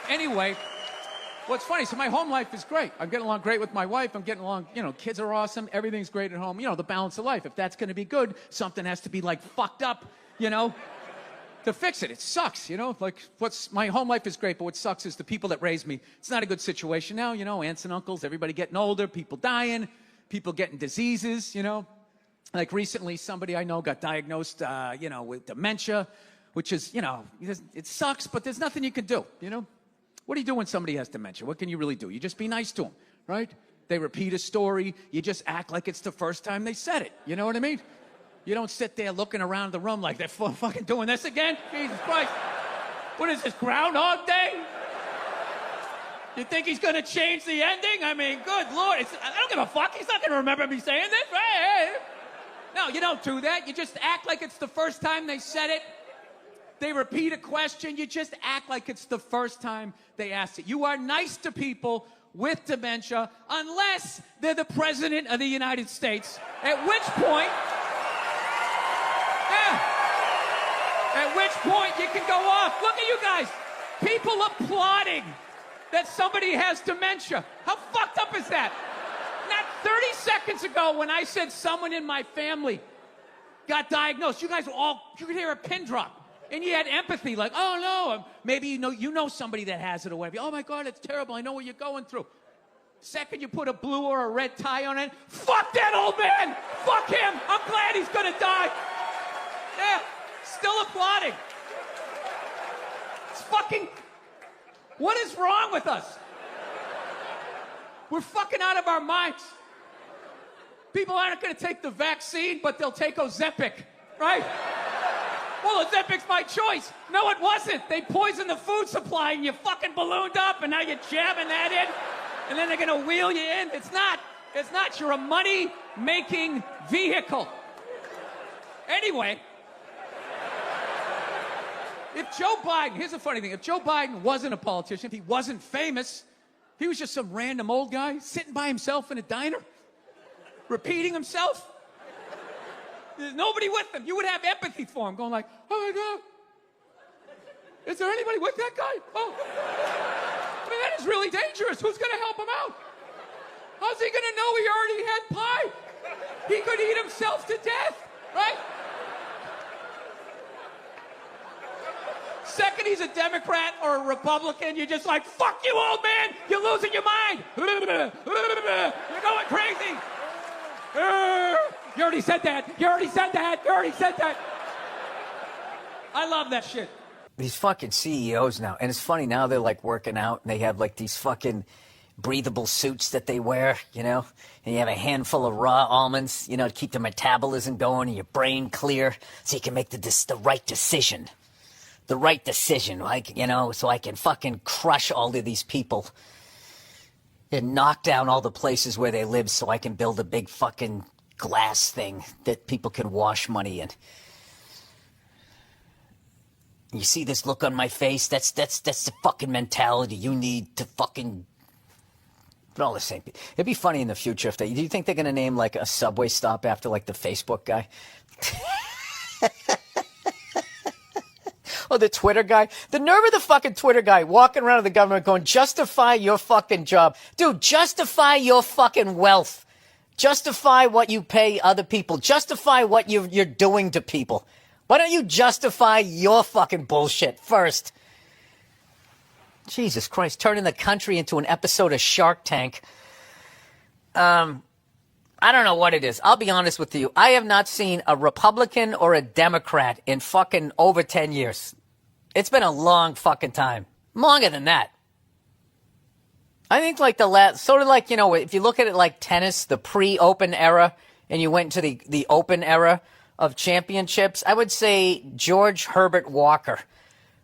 Anyway, what's funny, so my home life is great. I'm getting along great with my wife. I'm getting along, kids are awesome. Everything's great at home. The balance of life. If that's going to be good, something has to be, like, fucked up, to fix it. It sucks, Like, my home life is great, but what sucks is the people that raised me. It's not a good situation now, aunts and uncles, everybody getting older, people dying, people getting diseases, Like, recently, somebody I know got diagnosed, with dementia, which is, it sucks, but there's nothing you can do, What do you do when somebody has dementia? What can you really do? You just be nice to them, right? They repeat a story. You just act like it's the first time they said it. You know what I mean? You don't sit there looking around the room like they're fucking doing this again. Jesus Christ. What is this, Groundhog Day? You think he's going to change the ending? I mean, good Lord. I don't give a fuck. He's not going to remember me saying this, right? No, you don't do that. You just act like it's the first time they said it. They repeat a question. You just act like it's the first time they asked it. You are nice to people with dementia unless they're the president of the United States, at which point you can go off. Look at you guys. People applauding that somebody has dementia. How fucked up is that? Not 30 seconds ago when I said someone in my family got diagnosed, you guys were you could hear a pin drop. And you had empathy, like, oh no, maybe you know somebody that has it or whatever. Oh my God, it's terrible. I know what you're going through. Second, you put a blue or a red tie on it. Fuck that old man. Fuck him. I'm glad he's gonna die. Yeah, still applauding. It's fucking. What is wrong with us? We're fucking out of our minds. People aren't gonna take the vaccine, but they'll take Ozempic, right? Well, Ozempic's my choice. No, it wasn't. They poisoned the food supply and you fucking ballooned up and now you're jamming that in and then they're going to wheel you in. It's not. You're a money-making vehicle. Anyway, if Joe Biden, here's the funny thing, if Joe Biden wasn't a politician, if he wasn't famous, if he was just some random old guy sitting by himself in a diner, repeating himself, there's nobody with him. You would have empathy for him, going like, oh my God, is there anybody with that guy? Oh, I mean, that is really dangerous. Who's going to help him out? How's he going to know he already had pie? He could eat himself to death, right? Second, he's a Democrat or a Republican, you're just like, fuck you, old man. You're losing your mind. You're going crazy. You already said that. I love that shit. These fucking CEOs now, and it's funny now they're like working out and they have like these fucking breathable suits that they wear, and you have a handful of raw almonds, to keep the metabolism going and your brain clear so you can make the right decision. The right decision, like, so I can fucking crush all of these people and knock down all the places where they live so I can build a big fucking glass thing that people can wash money in. You see this look on my face? That's the fucking mentality you need to fucking. But all the same, it'd be funny in the future if do you think they're gonna name like a subway stop after like the Facebook guy? Or the Twitter guy? The nerve of the fucking Twitter guy walking around the government going, justify your fucking job. Dude, justify your fucking wealth. Justify what you pay other people. Justify what you're doing to people. Why don't you justify your fucking bullshit first? Jesus Christ, turning the country into an episode of Shark Tank. I don't know what it is. I'll be honest with you. I have not seen a Republican or a Democrat in fucking over 10 years. It's been a long fucking time. Longer than that. I think like the last, sort of like, if you look at it like tennis, the pre-open era, and you went to the open era of championships, I would say George Herbert Walker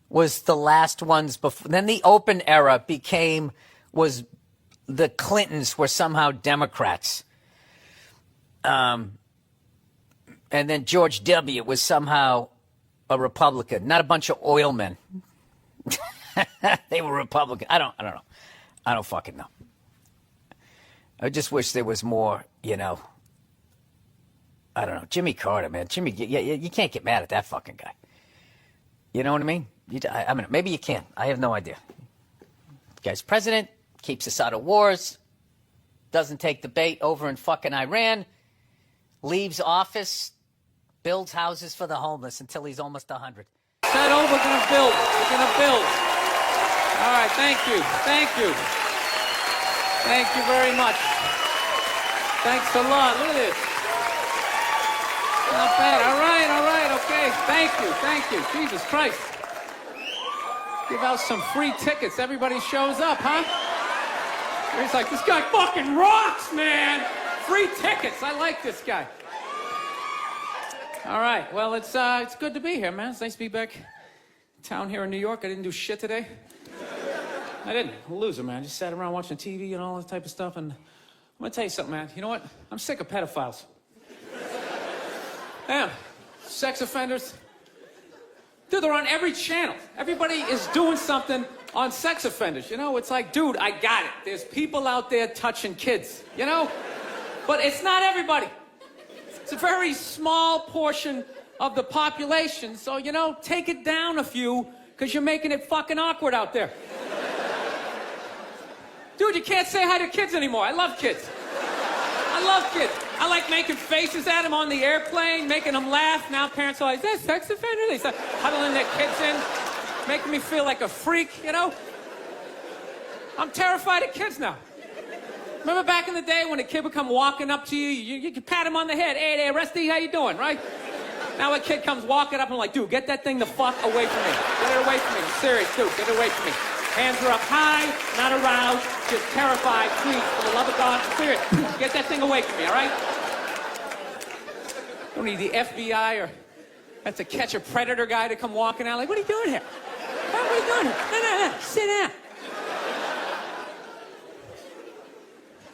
was the last ones before. Then the open era was the Clintons were somehow Democrats. And then George W. was somehow a Republican, not a bunch of oil men. They were Republican. I don't know. I don't fucking know. I just wish there was more, I don't know. Jimmy Carter, man. You can't get mad at that fucking guy. You know what I mean? I mean, maybe you can. I have no idea. Guy's president, keeps us out of wars, doesn't take the bait over in fucking Iran, leaves office, builds houses for the homeless until he's almost 100. Settle, we're gonna build. We're gonna build. All right, thank you. Thank you. Thank you very much. Thanks a lot. Look at this. Not bad. All right, okay. Thank you. Jesus Christ. Give out some free tickets. Everybody shows up, huh? He's like, this guy fucking rocks, man. Free tickets. I like this guy. All right. Well, it's good to be here, man. It's nice to be back in town here in New York. I didn't do shit today. I didn't. I'm a loser, man. Just sat around watching TV and all that type of stuff. And I'm gonna tell you something, man. You know what? I'm sick of pedophiles. Damn. Sex offenders. Dude, they're on every channel. Everybody is doing something on sex offenders. You know, it's like, dude, I got it. There's people out there touching kids, you know? But it's not everybody. It's a very small portion of the population. So, you know, take it down a few, because you're making it fucking awkward out there. Dude, you can't say hi to kids anymore. I love kids. I love kids. I like making faces at them on the airplane, making them laugh. Now parents are like, is that sex offender? They start huddling their kids in, making me feel like a freak, you know? I'm terrified of kids now. Remember back in the day when a kid would come walking up to you, you could pat him on the head. Hey there, Rusty, how you doing, right? Now a kid comes walking up and I'm like, dude, get that thing the fuck away from me. Get it away from me. I'm serious, dude, get it away from me. Hands are up high, not aroused, just terrified. Please, for the love of God, I'm serious. Get that thing away from me, all right? Don't need the FBI or have to catch a predator guy to come walking out. Like, what are you doing here? What are you doing here? No, sit down.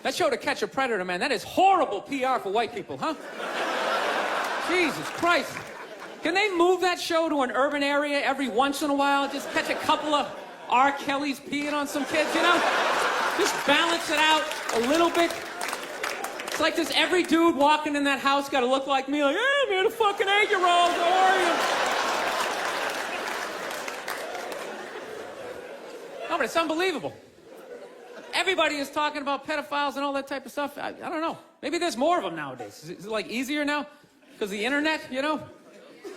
That show, To Catch a Predator, man, that is horrible PR for white people, huh? Jesus Christ. Can they move that show to an urban area every once in a while? Just catch a couple of R. Kelly's peeing on some kids, you know? Just balance it out a little bit. It's like, does every dude walking in that house got to look like me? Like, hey, I'm here, the fucking 8-year-old, how are you? No, but it's unbelievable. Everybody is talking about pedophiles and all that type of stuff. I don't know. Maybe there's more of them nowadays. Is it like easier now? Because of the internet, you know?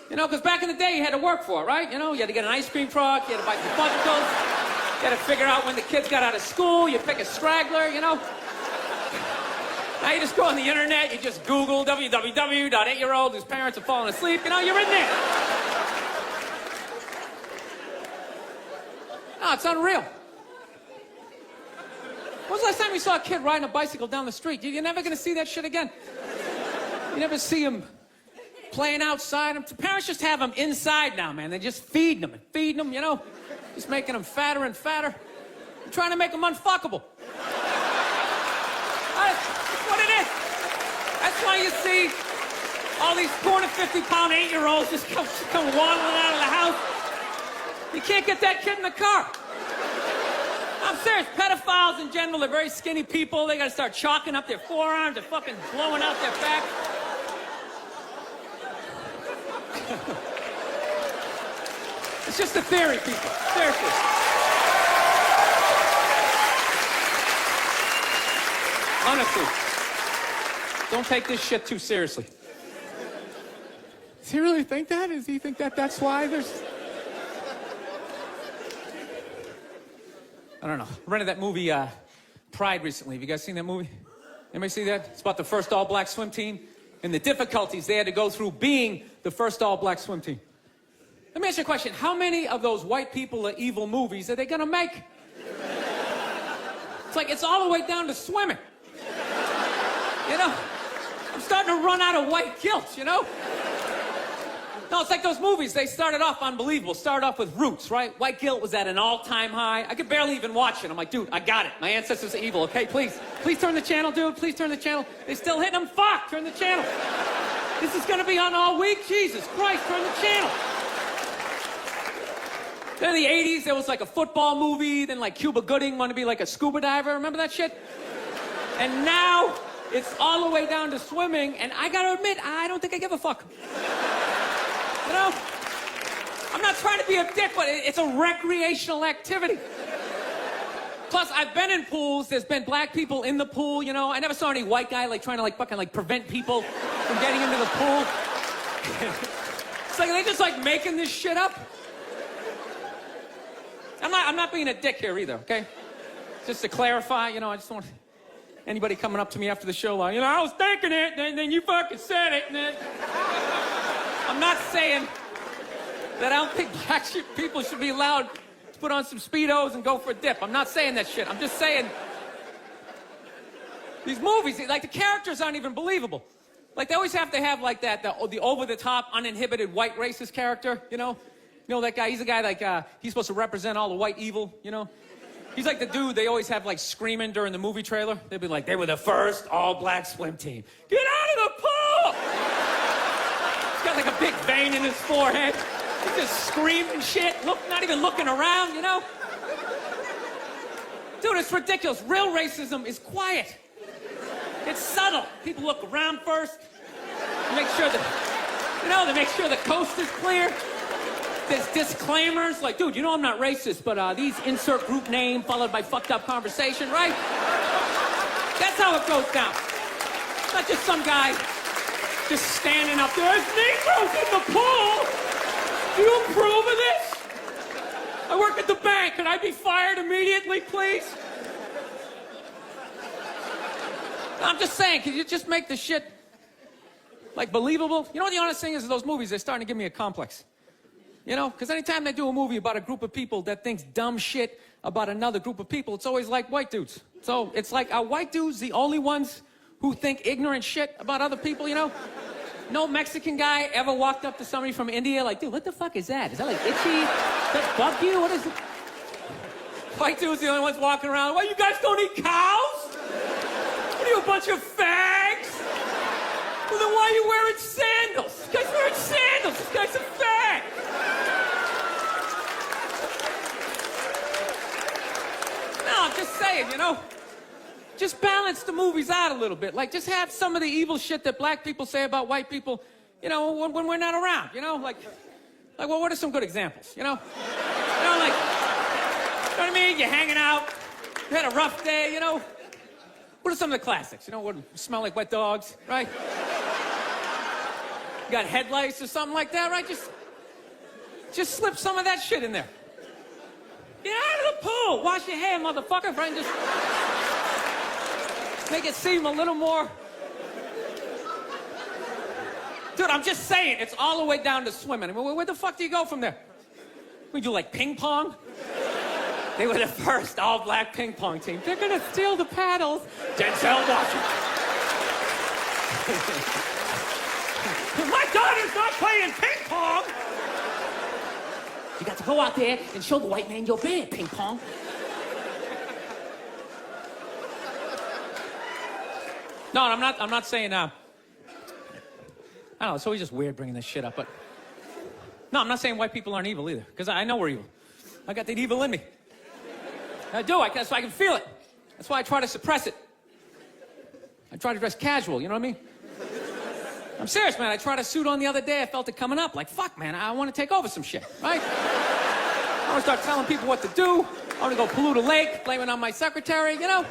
You know, because back in the day, you had to work for it, right? You know, you had to get an ice cream truck, you had to buy some fudgicles, you had to figure out when the kids got out of school, you pick a straggler, you know? Now you just go on the internet, you just Google www.8-year-old whose parents are falling asleep, you know, you're in there. No, it's unreal. When was the last time you saw a kid riding a bicycle down the street? You're never going to see that shit again. You never see him playing outside. Parents just have them inside now, man. They're just feeding them, you know? Just making them fatter and fatter. I'm trying to make them unfuckable. That's what it is. That's why you see all these 450-pound 8-year-olds just come waddling out of the house. You can't get that kid in the car. I'm serious. Pedophiles in general are very skinny people. They got to start chalking up their forearms. They're fucking blowing out their back. It's just a theory, people. Seriously. Honestly. Don't take this shit too seriously. Does he really think that? Does he think that that's why there's... I don't know. I rented that movie, Pride, recently. Have you guys seen that movie? Anybody see that? It's about the first all-black swim team and the difficulties they had to go through being the first all-black swim team. Let me ask you a question. How many of those white people are evil movies are they gonna make? It's like, it's all the way down to swimming. You know? I'm starting to run out of white guilt, you know? No, it's like those movies. They started off unbelievable. Started off with Roots, right? White guilt was at an all-time high. I could barely even watch it. I'm like, dude, I got it. My ancestors are evil, okay? Please turn the channel, dude. Please turn the channel. They still hitting them. Fuck, turn the channel. This is gonna be on all week. Jesus Christ, turn the channel. Then in the 80s, there was like a football movie. Then like Cuba Gooding wanted to be like a scuba diver. Remember that shit? And now it's all the way down to swimming. And I gotta admit, I don't think I give a fuck. You know, I'm not trying to be a dick, but it's a recreational activity. Plus, I've been in pools. There's been black people in the pool, you know. I never saw any white guy, like, trying to, like, fucking, like, prevent people from getting into the pool. It's like, they just, like, making this shit up. I'm not being a dick here either, okay? Just to clarify, you know, I just don't want anybody coming up to me after the show like, you know, I was thinking it, and then you fucking said it, and then... I'm not saying that I don't think black people should be allowed to put on some Speedos and go for a dip. I'm not saying that shit. I'm just saying these movies, like, the characters aren't even believable. Like, they always have to have, like, that, the over-the-top, uninhibited white racist character, you know? You know that guy? He's a guy, like, he's supposed to represent all the white evil, you know? He's like the dude they always have, like, screaming during the movie trailer. They'd be like, they were the first all-black swim team. Get out of the pool! He's got, like, a big vein in his forehead. He's just screaming shit, not even looking around, you know? Dude, it's ridiculous. Real racism is quiet. It's subtle. People look around first. They make sure they make sure the coast is clear. There's disclaimers, like, dude, you know I'm not racist, but these insert group name followed by fucked up conversation, right? That's how it goes down. It's not just some guy just standing up there. There's Negroes in the pool. Do you approve of this? I work at the bank. Can I be fired immediately, please? I'm just saying, can you just make the shit, like, believable? You know what the honest thing is, those movies, they're starting to give me a complex. You know, because anytime they do a movie about a group of people that thinks dumb shit about another group of people, it's always like white dudes. So it's like, are white dudes the only ones who think ignorant shit about other people, you know? No Mexican guy ever walked up to somebody from India like, dude, what the fuck is that? Is that like itchy? Does that bug you? What is it? White dudes the only ones walking around, well, you guys don't eat cows? What are you, a bunch of fags? Well, then why are you wearing sandals? This guy's wearing sandals. This guy's a fag. No, I'm just saying, you know, just balance the movies out a little bit. Like, just have some of the evil shit that black people say about white people, you know, when we're not around, you know? Like, well, what are some good examples, you know? You know, like, you know what I mean? You're hanging out, you had a rough day, you know? What are some of the classics? You know, what smell like wet dogs, right? You got headlights or something like that, right? Just slip some of that shit in there. Get out of the pool! Wash your hair, motherfucker, right? Just make it seem a little more... Dude, I'm just saying, it's all the way down to swimming. I mean, where the fuck do you go from there? We do, like, ping pong? They were the first all-black ping pong team. They're gonna steal the paddles. Denzel Washington. My daughter's not playing ping pong! You got to go out there and show the white man you're bad, ping pong. No, I'm not saying, I don't know, it's always just weird bringing this shit up, but... No, I'm not saying white people aren't evil either, because I know we're evil. I got that evil in me. I do, that's why I can feel it. That's why I try to suppress it. I try to dress casual, you know what I mean? I'm serious, man. I tried a suit on the other day. I felt it coming up. Like, fuck, man, I want to take over some shit, right? I want to start telling people what to do. I want to go pollute a lake, blame it on my secretary, you know?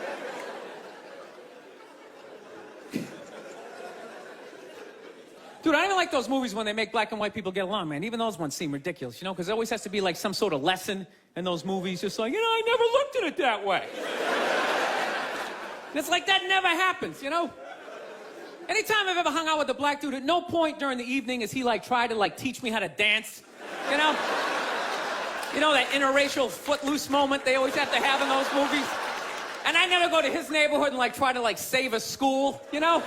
Dude, I don't even like those movies when they make black and white people get along, man. Even those ones seem ridiculous, you know? Because there always has to be, like, some sort of lesson in those movies. Just like, you know, I never looked at it that way. And it's like, that never happens, you know? Anytime I've ever hung out with a black dude, at no point during the evening has he, like, tried to, like, teach me how to dance, you know? You know, that interracial footloose moment they always have to have in those movies? And I never go to his neighborhood and, like, try to, like, save a school, you know?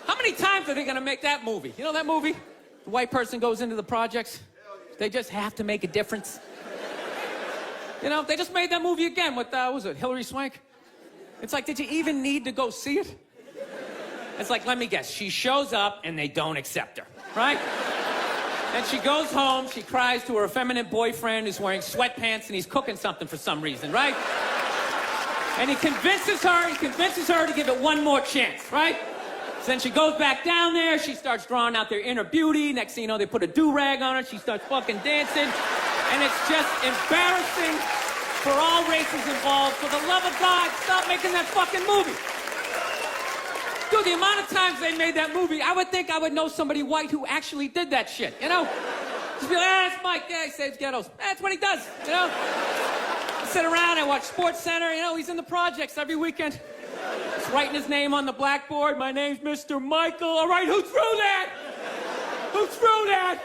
How many times are they gonna make that movie? You know that movie? The white person goes into the projects. They just have to make a difference. You know, they just made that movie again with, what was it, Hilary Swank? It's like, did you even need to go see it? It's like, let me guess, she shows up and they don't accept her, right? And she goes home, she cries to her effeminate boyfriend who's wearing sweatpants and he's cooking something for some reason, right? And he convinces her to give it one more chance, right? So then she goes back down there, she starts drawing out their inner beauty. Next thing you know, they put a do-rag on her, she starts fucking dancing. And it's just embarrassing for all races involved. For the love of God, stop making that fucking movie. Dude, the amount of times they made that movie, I would think I would know somebody white who actually did that shit, you know? Just be like, that's Mike, yeah, he saves ghettos. That's what he does, you know? I sit around, I watch Sports Center, you know, he's in the projects every weekend. Just writing his name on the blackboard. My name's Mr. Michael. All right, who threw that? Who threw that?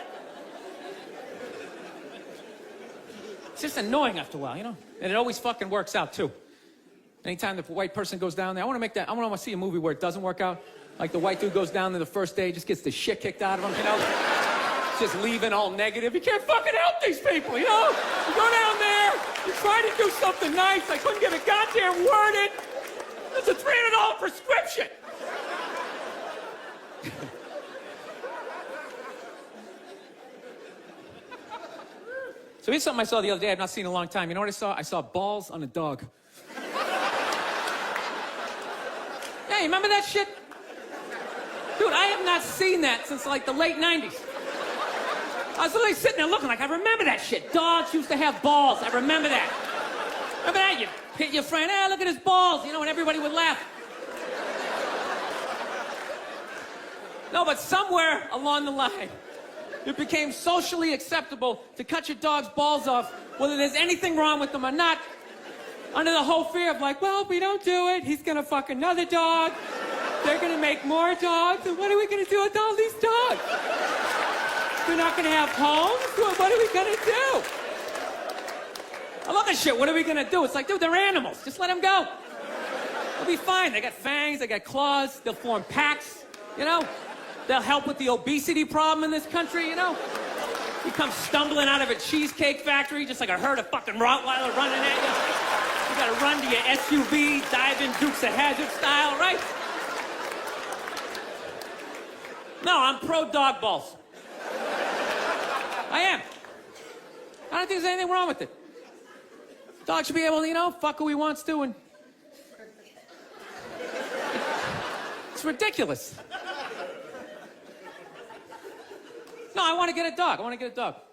It's just annoying after a while, you know? And it always fucking works out, too. Anytime the white person goes down there, I want to see a movie where it doesn't work out. Like the white dude goes down there the first day, just gets the shit kicked out of him, you know? Just leaving all negative. You can't fucking help these people, you know? You go down there, you try to do something nice, I couldn't get a goddamn word in. It's a $300 prescription. So here's something I saw the other day I've not seen in a long time. You know what I saw? I saw balls on a dog. Hey, remember that shit? Dude, I have not seen that since like the late 90s. I was literally sitting there looking like, I remember that shit. Dogs used to have balls. I remember that. Remember that? You hit your friend, hey, look at his balls, you know, and everybody would laugh. No, but somewhere along the line, it became socially acceptable to cut your dog's balls off, whether there's anything wrong with them or not, under the whole fear of like, well, if we don't do it, he's gonna fuck another dog. They're gonna make more dogs, and what are we gonna do with all these dogs? We're not gonna have homes? What are we gonna do? I love this shit. What are we gonna do? It's like, dude, they're animals. Just let them go. They'll be fine. They got fangs, they got claws, they'll form packs, you know? They'll help with the obesity problem in this country, you know? You come stumbling out of a cheesecake factory just like a herd of fucking Rottweiler running at you. You gotta run to your SUV, dive in Dukes of Hazzard style, right? No, I'm pro dog balls. I am. I don't think there's anything wrong with it. Dog should be able to, you know, fuck who he wants to, and it's ridiculous. No, I want to get a dog. I've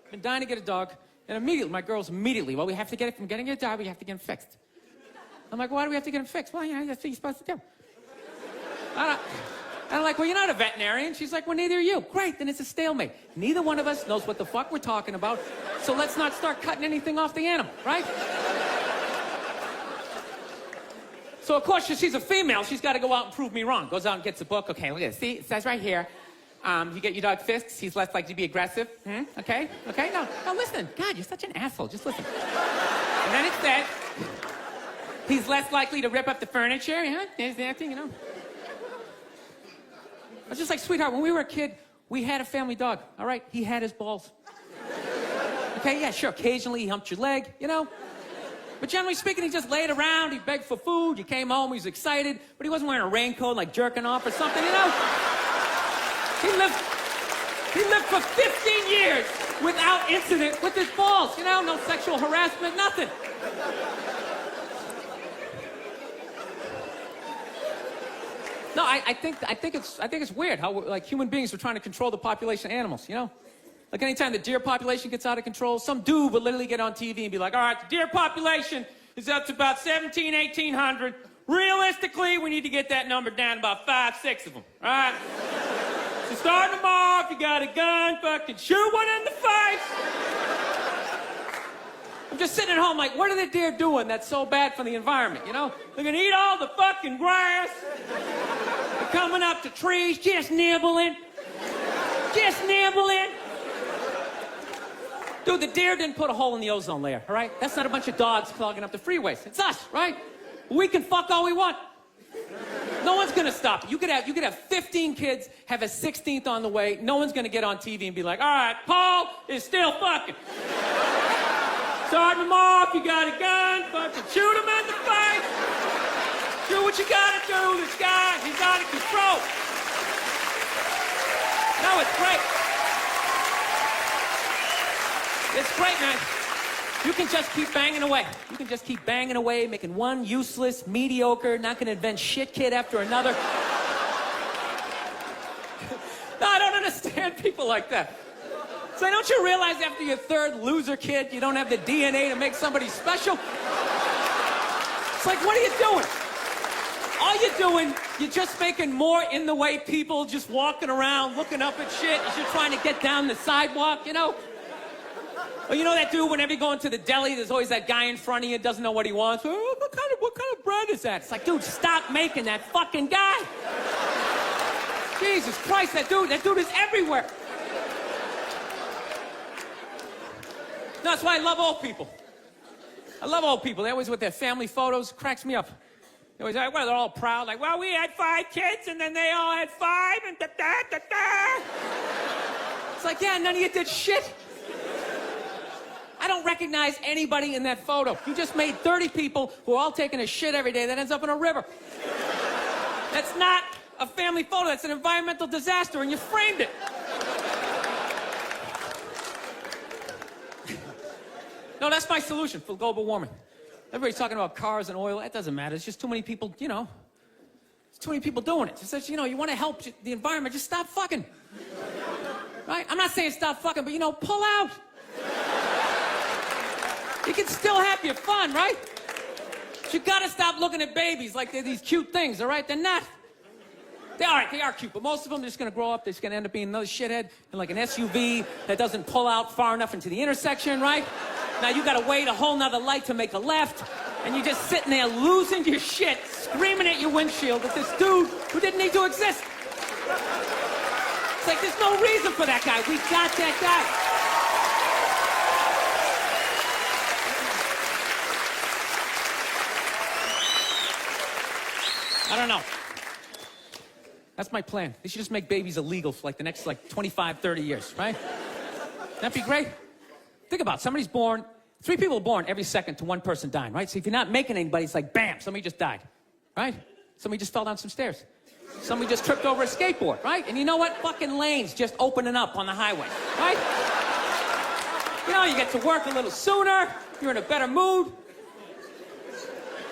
been dying to get a dog. And immediately, my girls well, we have to get it from getting a dog, we have to get him fixed. I'm like, why do we have to get him fixed? Well, you know, that's what you're supposed to do. I'm like, well, you're not a veterinarian. She's like, well, neither are you. Great, then it's a stalemate. Neither one of us knows what the fuck we're talking about, so let's not start cutting anything off the animal, right? So, of course, she's a female. She's got to go out and prove me wrong. Goes out and gets a book. Okay, look at this. See, it says right here, you get your dog fixed, he's less likely to be aggressive. Okay? No, listen. God, you're such an asshole. Just listen. And then it says, he's less likely to rip up the furniture. Yeah, there's that thing, you know. I was just like, sweetheart, when we were a kid, we had a family dog, all right? He had his balls. Okay, yeah, sure, occasionally he humped your leg, you know? But generally speaking, he just laid around, he begged for food, you came home, he was excited, but he wasn't wearing a raincoat, like jerking off or something, you know? He lived for 15 years without incident with his balls, you know? No sexual harassment, nothing. No, I think it's weird how like human beings are trying to control the population of animals, you know? Like anytime the deer population gets out of control, some dude would literally get on TV and be like, all right, the deer population is up to about 1,800. Realistically, we need to get that number down to about 5, 6 of them, all right? So starting tomorrow, if you got a gun, fucking shoot one in the face. I'm just sitting at home like, what are the deer doing that's so bad for the environment, you know? They're gonna eat all the fucking grass. They're coming up to trees, just nibbling. Dude, the deer didn't put a hole in the ozone layer, all right? That's not a bunch of dogs clogging up the freeways. It's us, right? We can fuck all we want. No one's gonna stop it. You could have 15 kids, have a 16th on the way. No one's gonna get on TV and be like, all right, Paul is still fucking. Start him off, you got a gun, fucking shoot him in the face. Do what you gotta do, this guy, he's out of control. No, it's great. It's great, man. You can just keep banging away. You can just keep banging away, making one useless, mediocre, not gonna invent shit kid after another. No, I don't understand people like that. So don't you realize after your third loser kid, you don't have the DNA to make somebody special? It's like, what are you doing? All you're doing, you're just making more in the way people just walking around, looking up at shit as you're trying to get down the sidewalk, you know? Or you know that dude, whenever you go into the deli, there's always that guy in front of you, doesn't know what he wants. Oh, what kind of bread is that? It's like, dude, stop making that fucking guy. Jesus Christ, that dude is everywhere. No, that's why I love old people. I love old people. They always with their family photos. Cracks me up. They always, well, they're all proud. Like, well, we had 5 kids, and then they all had 5, and da-da-da-da. It's like, yeah, none of you did shit. I don't recognize anybody in that photo. You just made 30 people who are all taking a shit every day that ends up in a river. That's not a family photo. That's an environmental disaster, and you framed it. No, that's my solution for global warming. Everybody's talking about cars and oil. That doesn't matter. It's just too many people, you know. There's too many people doing it. It's just, you know, you want to help the environment, just stop fucking. Right? I'm not saying stop fucking, but, you know, pull out. You can still have your fun, right? But you gotta stop looking at babies like they're these cute things, all right? They're not. They are cute, but most of them are just gonna grow up, they're just gonna end up being another shithead in like an SUV that doesn't pull out far enough into the intersection, right? Now you gotta wait a whole nother light to make a left, and you're just sitting there losing your shit, screaming at your windshield at this dude who didn't need to exist. It's like, there's no reason for that guy. We got that guy. I don't know. That's my plan. They should just make babies illegal for like the next 25, 30 years, right? That'd be great. Think about it. Somebody's born, 3 people are born every second to 1 person dying, right? So if you're not making anybody, it's like, bam, somebody just died, right? Somebody just fell down some stairs. Somebody just tripped over a skateboard, right? And you know what? Fucking lanes just opening up on the highway, right? You know, you get to work a little sooner. You're in a better mood.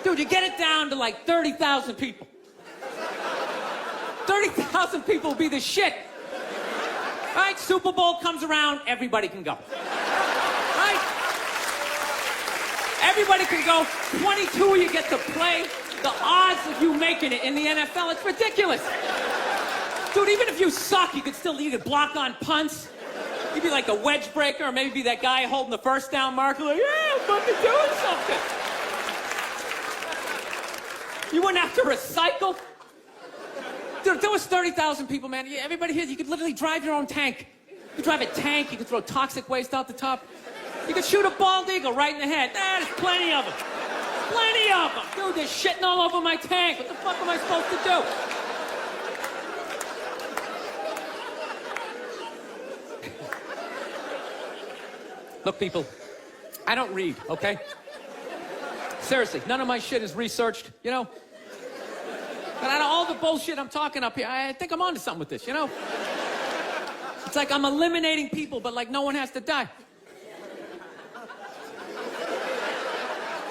Dude, you get it down to like 30,000 people. 30,000 people will be the shit. Right? Super Bowl comes around, everybody can go. Right? Everybody can go. 22 you get to play. The odds of you making it in the NFL, it's ridiculous. Dude, even if you suck, you could block on punts. You'd be like a wedge breaker, or maybe be that guy holding the first down marker, like, yeah, I'm fucking doing something. You wouldn't have to recycle. Dude, if there was 30,000 people, man, everybody here, you could literally drive your own tank. You could drive a tank, you could throw toxic waste out the top. You could shoot a bald eagle right in the head. There's plenty of them. Plenty of them. Dude, they're shitting all over my tank. What the fuck am I supposed to do? Look, people, I don't read, okay? Seriously, none of my shit is researched, you know? But out of all the bullshit I'm talking up here, I think I'm onto something with this, you know? It's like I'm eliminating people, but like no one has to die.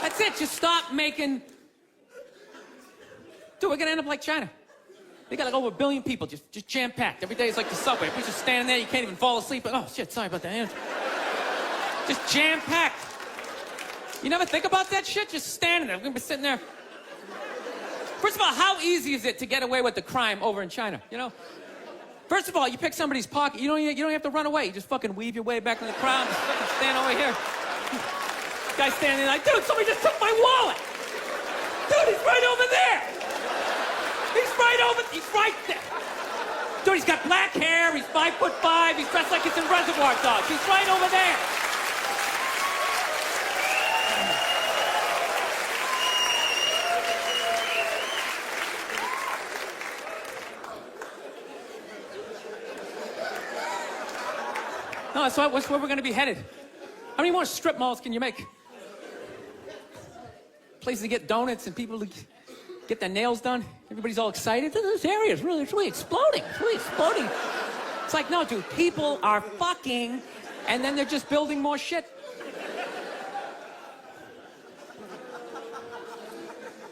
That's it, just stop making... Dude, we're gonna end up like China. They got like over 1 billion people, just jam-packed. Every day is like the subway. Everybody's just standing there, you can't even fall asleep. Oh, shit, sorry about that. Just jam-packed. You never think about that shit? Just standing there. We're gonna be sitting there. First of all, how easy is it to get away with the crime over in China, you know? First of all, you pick somebody's pocket, you don't have to run away. You just fucking weave your way back in the crowd, just fucking stand over here. Guy's standing there like, dude, somebody just took my wallet. Dude, he's right over there. He's right there. Dude, he's got black hair, he's 5'5", he's dressed like he's in Reservoir Dogs. He's right over there. No, that's where we're going to be headed. How many more strip malls can you make? Places to get donuts and people to get their nails done. Everybody's all excited. This area is really exploding. It's really exploding. It's like, no, dude, people are fucking, and then they're just building more shit.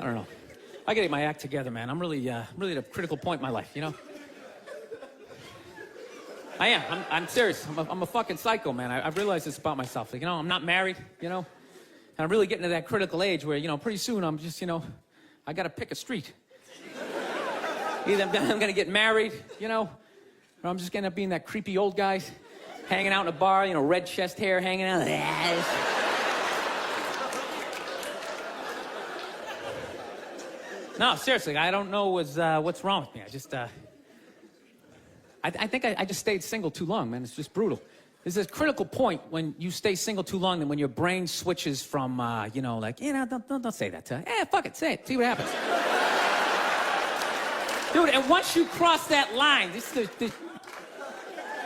I don't know. I gotta get my act together, man. I'm really at a critical point in my life, you know? I am. I'm serious. I'm a fucking psycho, man. I realize this about myself. Like, I'm not married, and I'm really getting to that critical age where, pretty soon I'm just, I gotta pick a street. Either I'm gonna get married, or I'm just gonna be in that creepy old guy hanging out in a bar, red chest hair hanging out. No, seriously, I don't know what's wrong with me. I think I just stayed single too long, man. It's just brutal. There's this critical point when you stay single too long, and when your brain switches from, don't say that to her. Fuck it, say it. See what happens. Dude, and once you cross that line,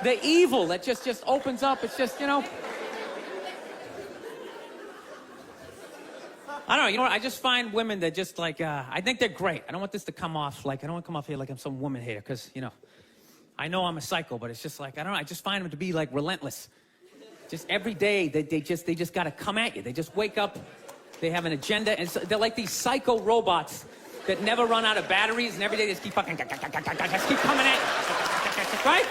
the evil that just opens up, it's just, I don't know, I just find women that just I think they're great. I don't want this to come off I don't want to come off here like I'm some woman hater, because, I know I'm a psycho, but it's just I don't know, I just find them to be relentless. Just every day, they just got to come at you. They just wake up, they have an agenda, and so they're like these psycho robots that never run out of batteries, and every day they just keep fucking, just keep coming at you, right?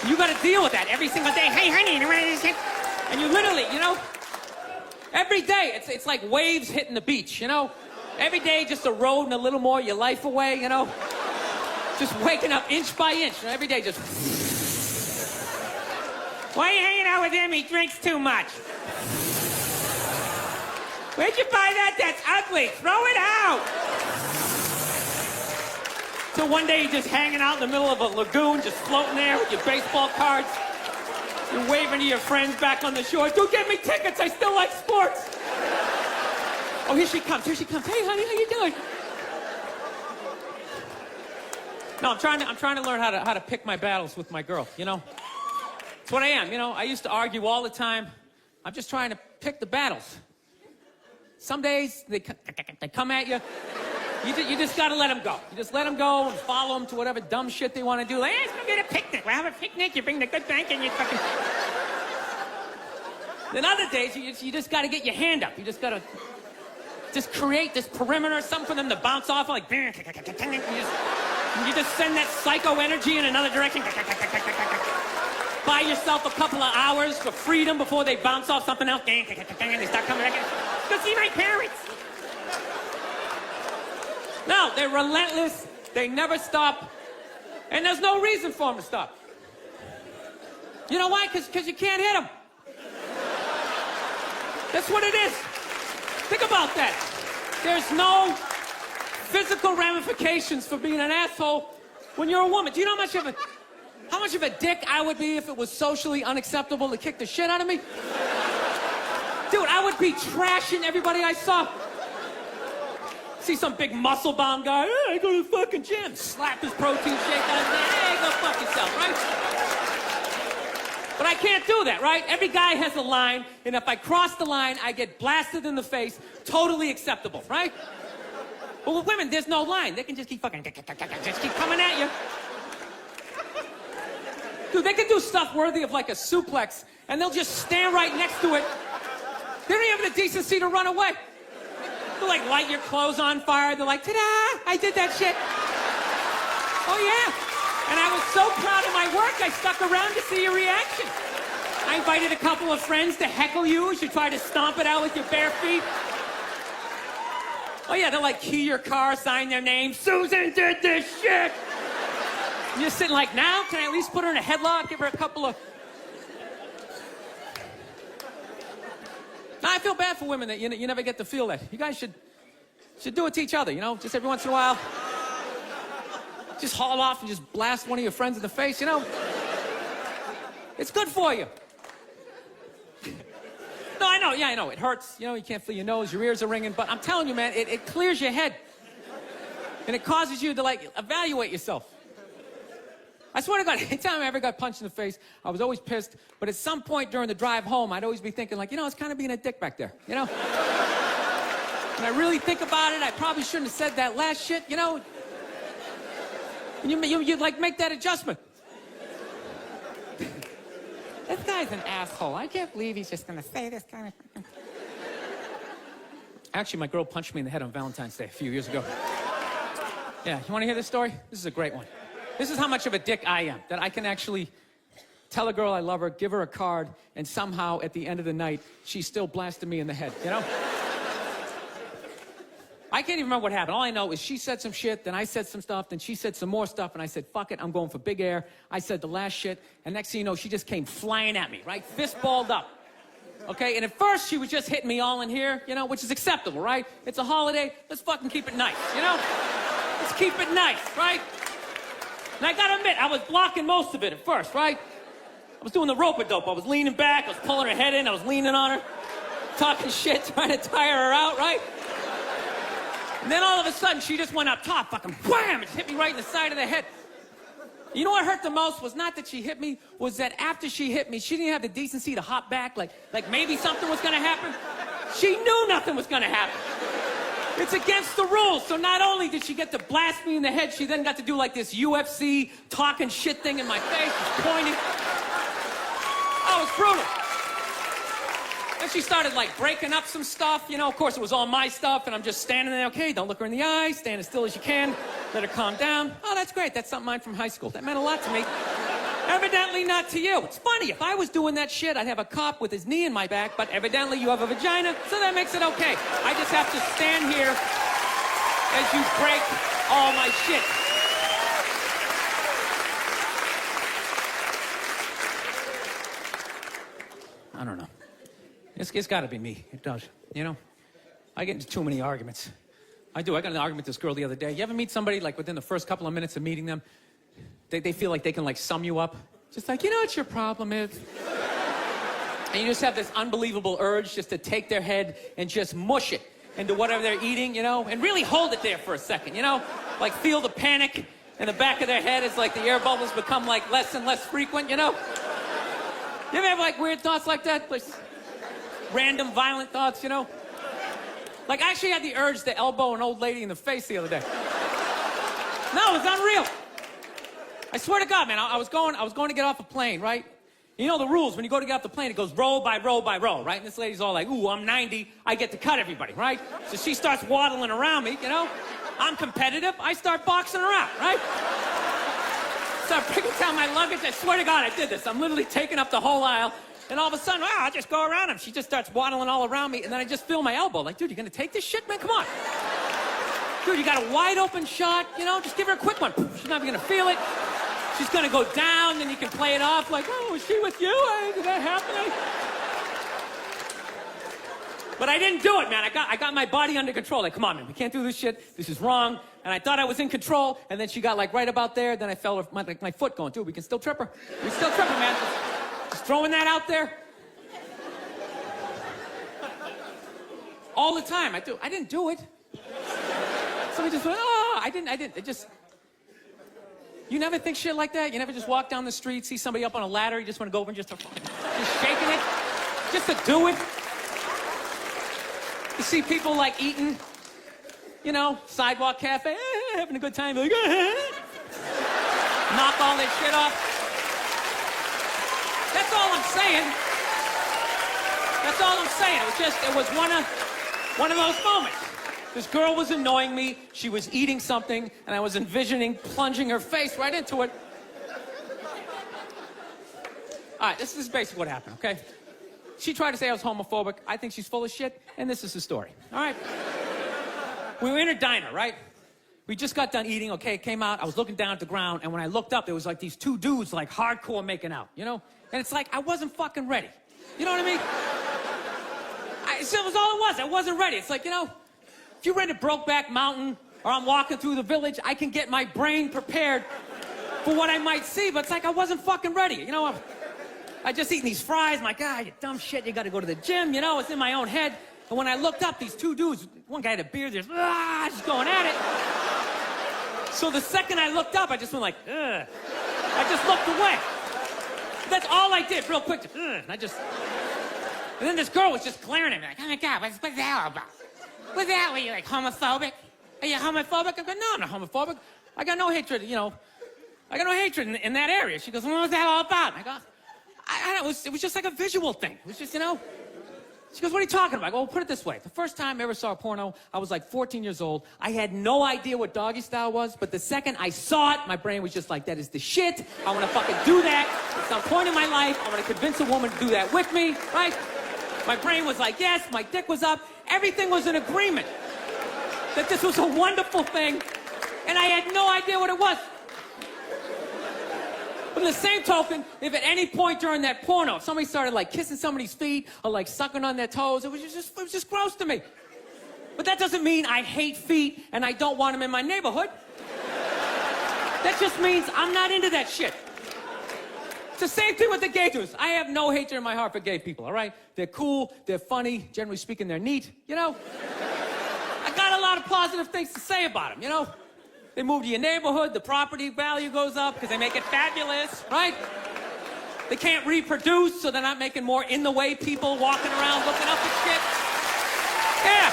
You got to deal with that every single day. Hey, honey, and you literally, every day, it's like waves hitting the beach, Every day, just eroding a little more your life away, Just waking up inch by inch. Every day, just... Why are you hanging out with him? He drinks too much. Where'd you buy that? That's ugly. Throw it out. So one day, you're just hanging out in the middle of a lagoon, just floating there with your baseball cards. You're waving to your friends back on the shore. Go get me tickets. I still like sports. Oh, here she comes. Here she comes. Hey, honey, how you doing? No, I'm trying to learn how to pick my battles with my girl, It's what I am, I used to argue all the time. I'm just trying to pick the battles. Some days, they come at you. You just got to let them go. You just let them go and follow them to whatever dumb shit they want to do. Like, let's go get a picnic. We'll have a picnic. You bring the good bank and you fucking... Then other days, you just got to get your hand up. You just got to just create this perimeter, something for them to bounce off, like... You just send that psycho energy in another direction. Buy yourself a couple of hours for freedom before they bounce off something else. And they start coming back. Go see my parents. No, they're relentless. They never stop. And there's no reason for them to stop. You know why? Because you can't hit them. That's what it is. Think about that. There's no physical ramifications for being an asshole when you're a woman. Do you know how much of a dick I would be if it was socially unacceptable to kick the shit out of me? Dude, I would be trashing everybody I saw. See some big muscle-bound guy, hey, I go to the fucking gym, slap his protein shake out of there, hey, go fuck yourself, right? But I can't do that, right? Every guy has a line, and if I cross the line, I get blasted in the face, totally acceptable, right? But with women, there's no line. They can just keep fucking, just keep coming at you. Dude, they can do stuff worthy of a suplex, and they'll just stand right next to it. They don't even have the decency to run away. They'll light your clothes on fire. They're like, ta-da, I did that shit. Oh yeah. And I was so proud of my work, I stuck around to see your reaction. I invited a couple of friends to heckle you as you try to stomp it out with your bare feet. Oh yeah, they'll key your car, sign their name. Susan did this shit. And you're sitting now, can I at least put her in a headlock, give her a couple of... Now, I feel bad for women that you never get to feel that. You guys should do it to each other, just every once in a while. Just haul off and just blast one of your friends in the face, It's good for you. No, I know, yeah, I know. It hurts, you can't feel your nose, your ears are ringing, but I'm telling you, man, it clears your head. And it causes you to, evaluate yourself. I swear to God, anytime I ever got punched in the face, I was always pissed, but at some point during the drive home, I'd always be thinking, it's kind of being a dick back there, When I really think about it, I probably shouldn't have said that last shit, And you'd, make that adjustment. This guy's an asshole. I can't believe he's just gonna say this kind of thing. Actually, my girl punched me in the head on Valentine's Day a few years ago. Yeah, you wanna hear this story? This is a great one. This is how much of a dick I am, that I can actually tell a girl I love her, give her a card, and somehow at the end of the night, she's still blasting me in the head, you know? I can't even remember what happened. All I know is she said some shit, then I said some stuff, then she said some more stuff, and I said, fuck it, I'm going for big air. I said the last shit, and next thing you know, she just came flying at me, right? Fist balled up. Okay, and at first she was just hitting me all in here, you know, which is acceptable, right? It's a holiday, let's fucking keep it nice, you know? Let's keep it nice, right? And I gotta admit, I was blocking most of it at first, right? I was doing the rope-a-dope. I was leaning back, I was pulling her head in, I was leaning on her, talking shit, trying to tire her out, right? And then all of a sudden, she just went up top, fucking wham, and hit me right in the side of the head. You know what hurt the most was not that she hit me, was that after she hit me, she didn't have the decency to hop back, like maybe something was gonna happen. She knew nothing was gonna happen. It's against the rules. So not only did she get to blast me in the head, she then got to do like this UFC talking shit thing in my face, just pointing. Oh, it was brutal. Then she started like breaking up some stuff, you know, of course it was all my stuff, and I'm just standing there, okay, don't look her in the eye, stand as still as you can, let her calm down. Oh, that's great, that's something mine from high school. That meant a lot to me. Evidently not to you. It's funny, if I was doing that shit, I'd have a cop with his knee in my back, but evidently you have a vagina, so that makes it okay. I just have to stand here as you break all my shit. I don't know. It's got to be me. It does. You know? I get into too many arguments. I do. I got in an argument with this girl the other day. You ever meet somebody, like, within the first couple of minutes of meeting them, they feel like they can, like, sum you up? Just like, you know what your problem is? And you just have this unbelievable urge just to take their head and just mush it into whatever they're eating, you know? And really hold it there for a second, you know? Like, feel the panic in the back of their head as, like, the air bubbles become, like, less and less frequent, you know? You ever have, like, weird thoughts like that? Like, random violent thoughts, you know? Like, I actually had the urge to elbow an old lady in the face the other day. No, it was unreal. I swear to God, man, I was going to get off a plane, right? You know the rules. When you go to get off the plane, it goes row by row by row, right? And this lady's all like, ooh, I'm 90. I get to cut everybody, right? So she starts waddling around me, you know? I'm competitive. I start boxing her out, right? Start breaking down my luggage. I swear to God, I did this. I'm literally taking up the whole aisle. And all of a sudden, wow, I just go around him. She just starts waddling all around me, and then I just feel my elbow. Like, dude, you gonna take this shit, man? Come on. Dude, you got a wide open shot, you know? Just give her a quick one. She's not even gonna feel it. She's gonna go down, then you can play it off like, oh, is she with you? Did that happen? But I didn't do it, man. I got my body under control. Like, come on, man, we can't do this shit. This is wrong. And I thought I was in control, and then she got like right about there. Then I felt my foot going, dude, we can still trip her. We can still trip her, man. Just throwing that out there. All the time. I didn't do it. Somebody just went, oh, I didn't. It just... You never think shit like that? You never just walk down the street, see somebody up on a ladder, you just want to go over and just shaking it? Just to do it? You see people like eating, you know, sidewalk cafe, having a good time, like, knock all this shit off. That's all I'm saying. That's all I'm saying. It was one of those moments. This girl was annoying me. She was eating something, and I was envisioning plunging her face right into it. All right, this is basically what happened, okay? She tried to say I was homophobic. I think she's full of shit, and this is the story, all right? We were in a diner, right? We just got done eating, okay? Came out, I was looking down at the ground, and when I looked up, there was like these two dudes, like hardcore making out, you know? And it's like, I wasn't fucking ready. You know what I mean? It was all it was. I wasn't ready. It's like, you know, if you rent a Brokeback Mountain or I'm walking through the village, I can get my brain prepared for what I might see, but it's like I wasn't fucking ready. You know, I just eating these fries. My God, you dumb shit, you gotta go to the gym. You know, it's in my own head. And when I looked up, these two dudes, one guy had a beard, just going at it. So the second I looked up, I just went like, ugh. I just looked away. That's all I did, real quick. And and then this girl was just glaring at me like, oh my God, what's that all about? What's that? Were you like homophobic? Are you homophobic? I go, no, I'm not homophobic. I got no hatred, you know. I got no hatred in that area. She goes, well, what's that all about? And I go, it was just like a visual thing. It was just, you know, She goes, what are you talking about? I go, well, put it this way. The first time I ever saw a porno, I was like 14 years old. I had no idea what doggy style was, but the second I saw it, my brain was just like, that is the shit. I want to fucking do that. At some point in my life, I want to convince a woman to do that with me, right? My brain was like, yes. My dick was up. Everything was in agreement that this was a wonderful thing, and I had no idea what it was. But in the same token, if at any point during that porno, somebody started like kissing somebody's feet or like sucking on their toes, it was just gross to me. But that doesn't mean I hate feet and I don't want them in my neighborhood. That just means I'm not into that shit. It's the same thing with the gay dudes. I have no hatred in my heart for gay people, all right? They're cool, they're funny, generally speaking, they're neat, you know? I got a lot of positive things to say about them, you know? They move to your neighborhood, the property value goes up because they make it fabulous, right? They can't reproduce, so they're not making more in-the-way people walking around looking up at shit. Yeah.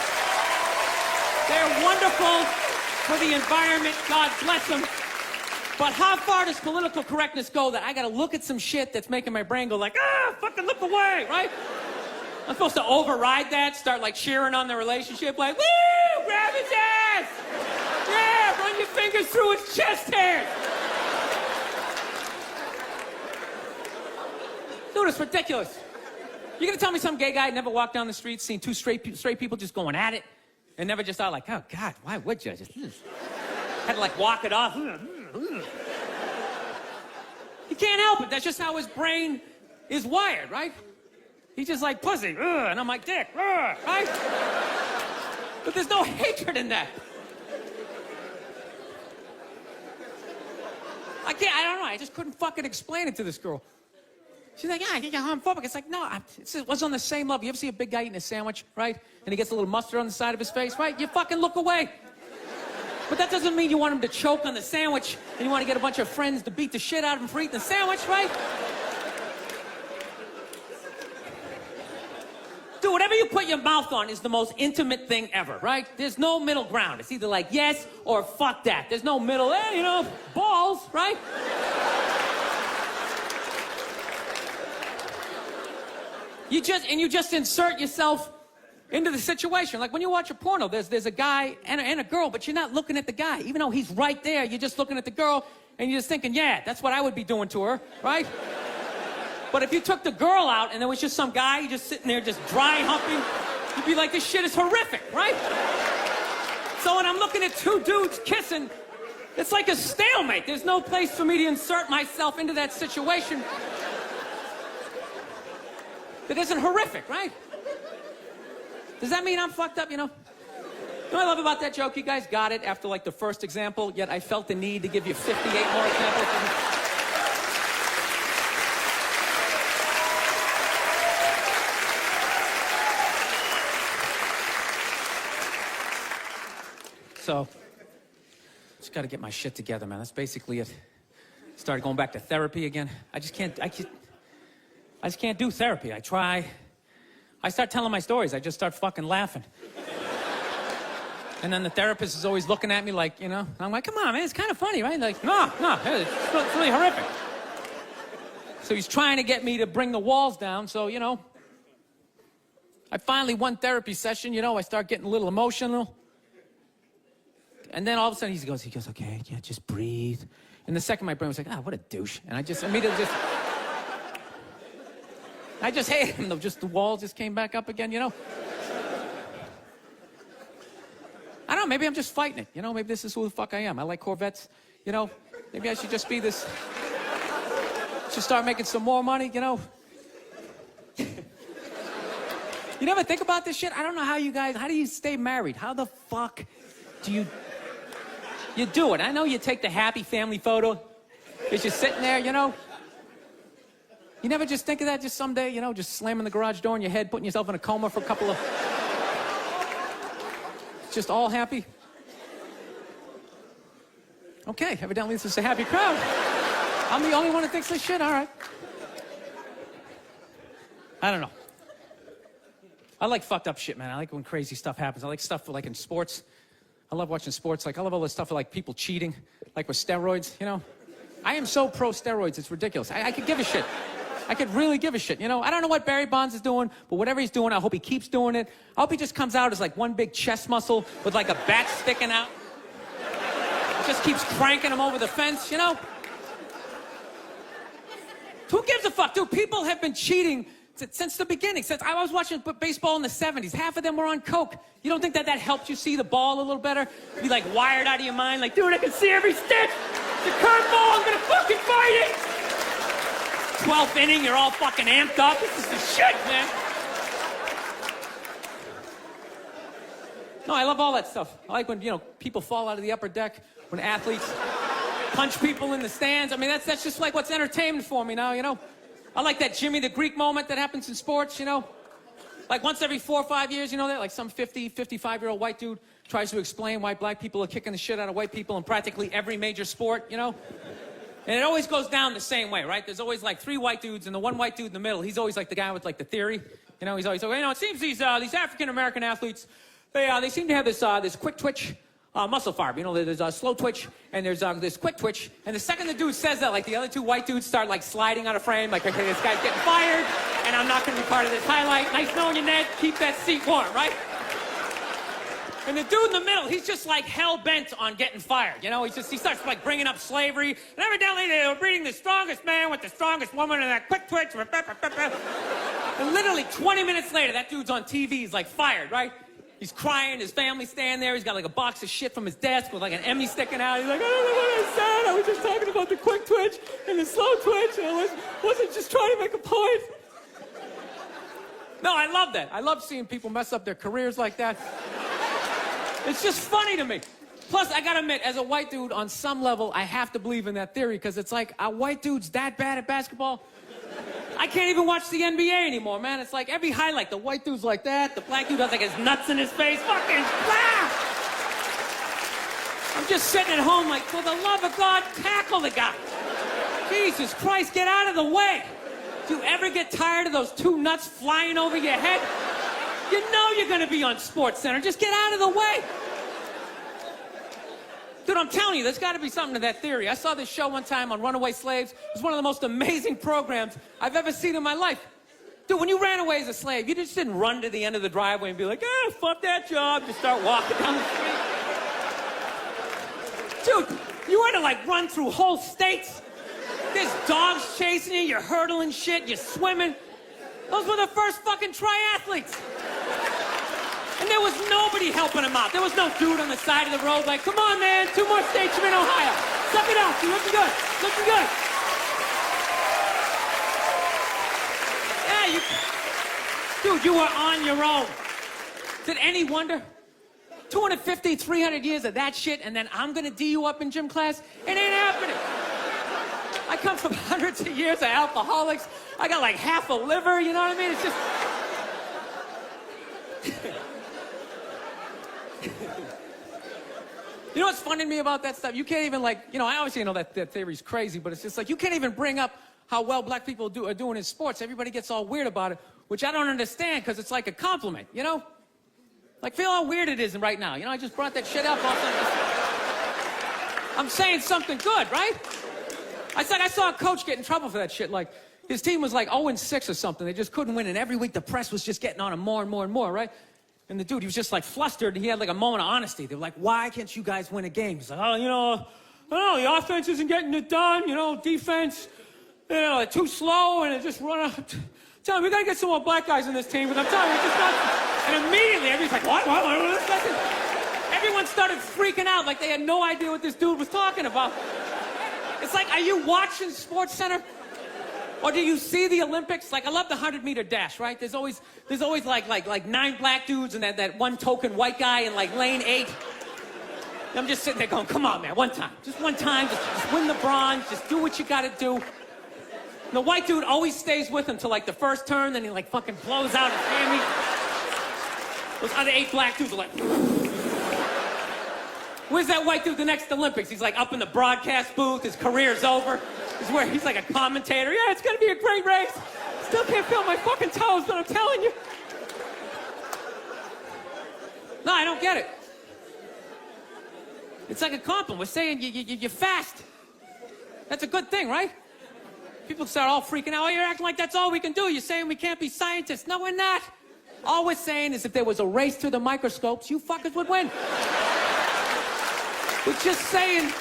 They're wonderful for the environment, God bless them. But how far does political correctness go that I gotta look at some shit that's making my brain go like, fucking look away, right? I'm supposed to override that, start like cheering on the relationship, like, woo, grab his ass! Yeah, run your fingers through his chest hairs! Dude, it's ridiculous. You're gonna tell me some gay guy never walked down the street, seen two straight people just going at it, and never just thought like, oh God, why would you? Just had to like walk it off. He can't help it. That's just how his brain is wired, right? He's just like pussy, and I'm like dick, right? But there's no hatred in that. I don't know. I just couldn't fucking explain it to this girl. She's like, yeah, I think you're homophobic. It's like, no, it was on the same level. You ever see a big guy eating a sandwich, right? And he gets a little mustard on the side of his face, right? You fucking look away. But that doesn't mean you want him to choke on the sandwich and you want to get a bunch of friends to beat the shit out of him for eating the sandwich, right? Dude, whatever you put your mouth on is the most intimate thing ever, right? There's no middle ground. It's either like yes or fuck that. There's no middle, balls, right? You just insert yourself into the situation. Like when you watch a porno, there's a guy and a girl, but you're not looking at the guy. Even though he's right there, you're just looking at the girl and you're just thinking, yeah, that's what I would be doing to her, right? But if you took the girl out and there was just some guy just sitting there just dry humping, you'd be like, this shit is horrific, right? So when I'm looking at two dudes kissing, it's like a stalemate. There's no place for me to insert myself into that situation that isn't horrific, right? Does that mean I'm fucked up, You know what I love about that joke? You guys got it after like the first example, yet I felt the need to give you 58 more examples. So, just got to get my shit together, man. That's basically it. Started going back to therapy again. I just can't do therapy. I try. I start telling my stories. I just start fucking laughing. And then the therapist is always looking at me like, I'm like, come on, man, it's kind of funny, right? Like, no, it's really horrific. So he's trying to get me to bring the walls down. So, I finally, one therapy session, I start getting a little emotional. And then all of a sudden he goes, okay, yeah, just breathe. And the second my brain was like, what a douche. And I just immediately I just hated him. Just the walls just came back up again, I don't know, maybe I'm just fighting it. Maybe this is who the fuck I am. I like Corvettes, Maybe I should just be this, should start making some more money, You never think about this shit? I don't know how do you stay married? How the fuck do you do it? I know you take the happy family photo. It's just sitting there, You never just think of that just someday, just slamming the garage door in your head, putting yourself in a coma for a couple of... Just all happy? Okay, evidently this is a happy crowd. I'm the only one that thinks this shit? All right. I don't know. I like fucked up shit, man. I like when crazy stuff happens. I like stuff like in sports. I love watching sports. Like, I love all this stuff like people cheating, like with steroids, I am so pro steroids, it's ridiculous. I could give a shit. I could really give a shit, you know? I don't know what Barry Bonds is doing, but whatever he's doing, I hope he keeps doing it. I hope he just comes out as like one big chest muscle with like a bat sticking out. Just keeps cranking him over the fence, you know? Who gives a fuck? Dude, people have been cheating since the beginning. Since I was watching baseball in the 70s, half of them were on coke. You don't think that helped you see the ball a little better? Be like wired out of your mind, like, dude, I can see every stitch. It's a curveball, I'm gonna fucking fight it. 12th inning, you're all fucking amped up. This is the shit, man. No, I love all that stuff. I like when, you know, people fall out of the upper deck, when athletes punch people in the stands. I mean, that's just like what's entertainment for me now, you know? I like that Jimmy the Greek moment that happens in sports, you know? Like once every 4 or 5 years, you know that? Like some 50, 55-year-old white dude tries to explain why black people are kicking the shit out of white people in practically every major sport, you know? And it always goes down the same way, right? There's always like 3 white dudes, and the one white dude in the middle, he's always like the guy with like the theory. You know, he's always like, you know, it seems these African-American athletes, they seem to have this quick twitch muscle fiber. You know, there's a slow twitch, and there's this quick twitch. And the second the dude says that, like the other 2 white dudes start like sliding out of frame, like, okay, this guy's getting fired, and I'm not gonna be part of this highlight. Nice knowing you, Ned. Keep that seat warm, right? And the dude in the middle, he's just like hell-bent on getting fired. You know, he starts like bringing up slavery. And evidently they were breeding the strongest man with the strongest woman and that quick twitch. And literally 20 minutes later, that dude's on TV. He's like fired, right? He's crying. His family's standing there. He's got like a box of shit from his desk with like an Emmy sticking out. He's like, I don't know what I said. I was just talking about the quick twitch and the slow twitch. And I wasn't just trying to make a point. No, I love that. I love seeing people mess up their careers like that. It's just funny to me. Plus, I gotta admit, as a white dude, on some level, I have to believe in that theory, because it's like, are white dudes that bad at basketball? I can't even watch the NBA anymore, man. It's like every highlight, the white dude's like that, the black dude has like his nuts in his face, fucking blah! I'm just sitting at home like, for the love of God, tackle the guy. Jesus Christ, get out of the way. Do you ever get tired of those 2 nuts flying over your head? You know you're gonna be on SportsCenter. Just get out of the way. Dude, I'm telling you, there's gotta be something to that theory. I saw this show one time on runaway slaves. It was one of the most amazing programs I've ever seen in my life. Dude, when you ran away as a slave, you just didn't run to the end of the driveway and be like, fuck that job. Just start walking down the street. Dude, you had to like run through whole states. There's dogs chasing you, you're hurdling shit, you're swimming. Those were the first fucking triathletes. And there was nobody helping them out. There was no dude on the side of the road like, come on, man, 2 more states, you're in Ohio. Suck it up, you're looking good, looking good. Yeah, dude, you were on your own. Is it any wonder? 250, 300 years of that shit, and then I'm gonna D you up in gym class? It ain't happening. I come from hundreds of years of alcoholics. I got like half a liver, you know what I mean? It's just... You know what's funny to me about that stuff? You can't even like, you know, I obviously know that theory's crazy, but it's just like, you can't even bring up how well black people are doing in sports. Everybody gets all weird about it, which I don't understand, because it's like a compliment, you know? Like, feel how weird it is right now. You know, I just brought that shit up. I'm saying something good, right? I saw a coach get in trouble for that shit. Like, his team was like 0-6 or something. They just couldn't win, and every week the press was just getting on him more and more and more, right? And the dude, he was just like flustered, and he had like a moment of honesty. They were like, why can't you guys win a game? He's like, oh, you know, I don't know, the offense isn't getting it done, you know, defense, you know, they're too slow, and it just run out. Tell me, we gotta get some more black guys in this team, but I'm telling you, it's just not. And immediately, everybody's like, what? Everyone started freaking out like they had no idea what this dude was talking about. It's like, are you watching SportsCenter? Or do you see the Olympics? Like, I love the 100-meter dash, right? There's always like 9 black dudes and that one token white guy in like lane 8. And I'm just sitting there going, come on, man, one time. Just one time, just win the bronze, just do what you gotta do. And the white dude always stays with him till like the first turn, then he like fucking blows out his hammy. Those other 8 black dudes are like, where's that white dude the next Olympics? He's like up in the broadcast booth, his career's over. He's like a commentator. Yeah, it's gonna be a great race. Still can't feel my fucking toes, but I'm telling you. No, I don't get it. It's like a compliment. We're saying you're fast. That's a good thing, right? People start all freaking out. Oh, you're acting like that's all we can do. You're saying we can't be scientists. No, we're not. All we're saying is if there was a race to the microscopes, you fuckers would win. We're just saying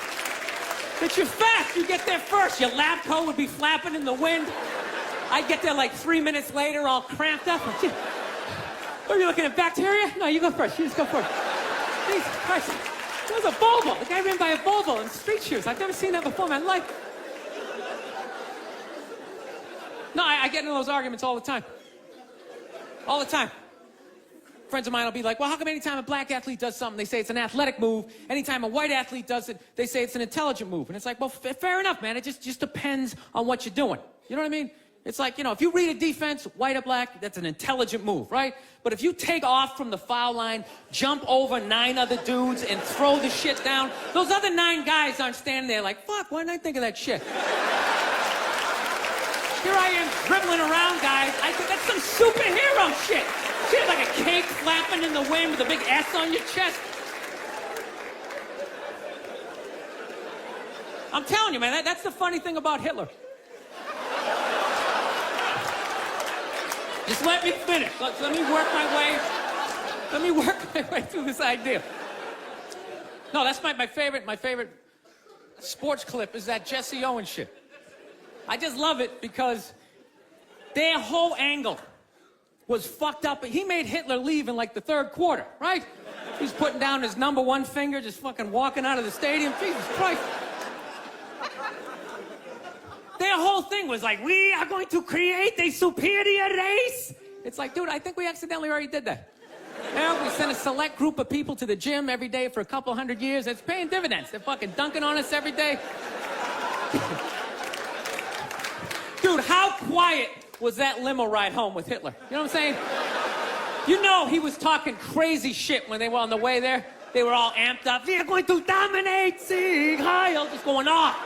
that you're fast. You get there first. Your lab coat would be flapping in the wind. I'd get there like 3 minutes later, all cramped up. Are you looking at bacteria? No, you go first. You just go first. Jesus Christ. It was a Volvo. The guy ran by a Volvo in street shoes. I've never seen that before in my life. No, I get into those arguments all the time. All the time. Friends of mine will be like, well, how come anytime a black athlete does something, they say it's an athletic move. Anytime a white athlete does it, they say it's an intelligent move. And it's like, well, fair enough, man. It just depends on what you're doing. You know what I mean? It's like, if you read a defense, white or black, that's an intelligent move, right? But if you take off from the foul line, jump over 9 other dudes, and throw the shit down, those other 9 guys aren't standing there like, fuck, why didn't I think of that shit? Here I am dribbling around, guys. I think that's some superhero shit. Shit, like a cape flapping in the wind with a big S on your chest. I'm telling you, man, that's the funny thing about Hitler. Just let me finish. Let me work my way through this idea. No, that's my favorite sports clip is that Jesse Owens shit. I just love it because their whole angle was fucked up. He made Hitler leave in like the 3rd quarter, right? He's putting down his number 1 finger, just fucking walking out of the stadium. Jesus Christ. Their whole thing was like, we are going to create a superior race. It's like, dude, I think we accidentally already did that. Now we send a select group of people to the gym every day for a couple hundred years. It's paying dividends. They're fucking dunking on us every day. Dude, how quiet was that limo ride home with Hitler? You know what I'm saying? You know he was talking crazy shit when they were on the way there. They were all amped up. We are going to dominate, Sieg Heil, just going off.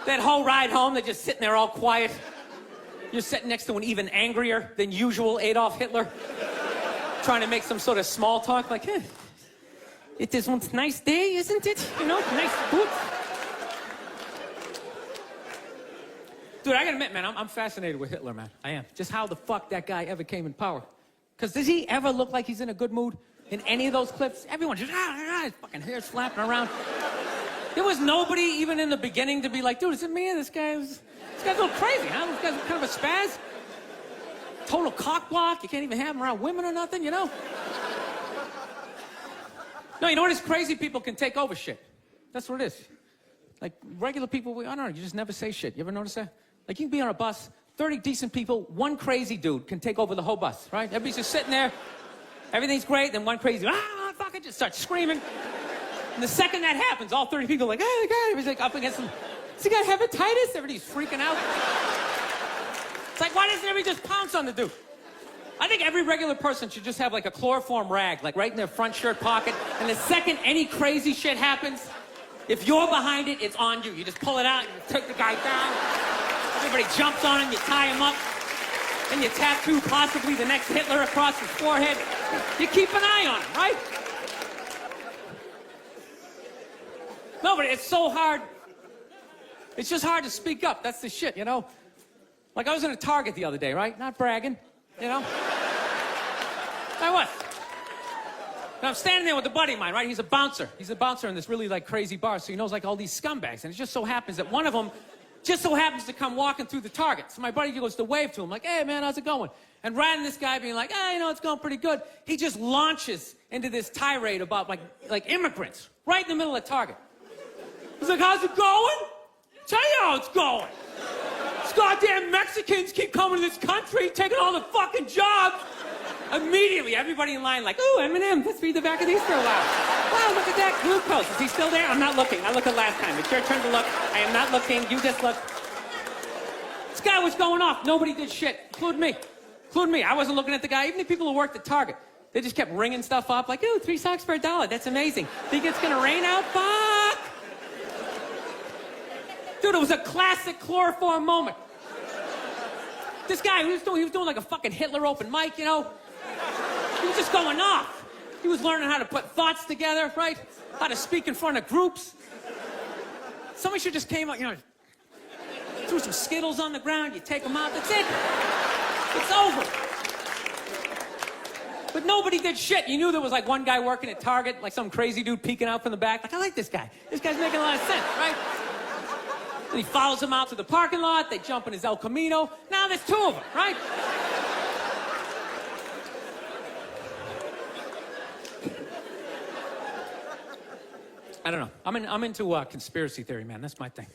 That whole ride home, they're just sitting there all quiet. You're sitting next to an even angrier than usual Adolf Hitler, trying to make some sort of small talk, like, hey, it is one nice day, isn't it? You know, nice boots. Dude, I gotta admit, man, I'm fascinated with Hitler, man. I am. Just how the fuck that guy ever came in power. Because does he ever look like he's in a good mood in any of those clips? Everyone just, his fucking hair's flapping around. There was nobody even in the beginning to be like, dude, is it me? This guy's a little crazy, huh? This guy's kind of a spaz. Total cock block. You can't even have him around women or nothing, you know? No, you know what is crazy? People can take over shit. That's what it is. Like, regular people, I don't know, you just never say shit. You ever notice that? Like, you can be on a bus, 30 decent people, one crazy dude can take over the whole bus, right? Everybody's just sitting there. Everything's great, then one crazy, fucking just starts screaming. And the second that happens, all 30 people are like, oh, the guy, he's like up against him. Does he got hepatitis? Everybody's freaking out. It's like, why doesn't everybody just pounce on the dude? I think every regular person should just have like a chloroform rag, like right in their front shirt pocket. And the second any crazy shit happens, if you're behind it, it's on you. You just pull it out, and you take the guy down. Everybody jumps on him, you tie him up. Then you tattoo possibly the next Hitler across his forehead. You keep an eye on him, right? No, but it's so hard. It's just hard to speak up. That's the shit, you know? Like, I was in a Target the other day, right? Not bragging, you know? I was. And I'm standing there with a buddy of mine, right? He's a bouncer. He's a bouncer in this really, like, crazy bar, so he knows, like, all these scumbags. And it just so happens that one of them just so happens to come walking through the Target. So my buddy goes to wave to him, like, hey, man, how's it going? And rather than this guy being like, hey, you know, it's going pretty good, he just launches into this tirade about, like immigrants right in the middle of Target. He's like, how's it going? Tell you how it's going. These goddamn Mexicans keep coming to this country, taking all the fucking jobs. Immediately, everybody in line like, ooh, Eminem, let's read the back of these for a while. Wow, look at that glucose. Is he still there? I'm not looking. I looked at last time. It's your turn to look. I am not looking. You just look. This guy was going off. Nobody did shit, including me. Including me. I wasn't looking at the guy. Even the people who worked at Target, they just kept ringing stuff up like, ooh, 3 socks for $1. That's amazing. Think it's gonna rain out? Fuck! Dude, it was a classic chloroform moment. This guy, he was doing like a fucking Hitler open mic, you know? He was just going off. He was learning how to put thoughts together, right? How to speak in front of groups. Somebody should just came out, you know, threw some Skittles on the ground, you take them out, that's it. It's over. But nobody did shit. You knew there was like one guy working at Target, like some crazy dude peeking out from the back. Like, I like this guy. This guy's making a lot of sense, right? And he follows him out to the parking lot. They jump in his El Camino. Now there's two of them, right? I don't know. I'm into conspiracy theory, man. That's my thing.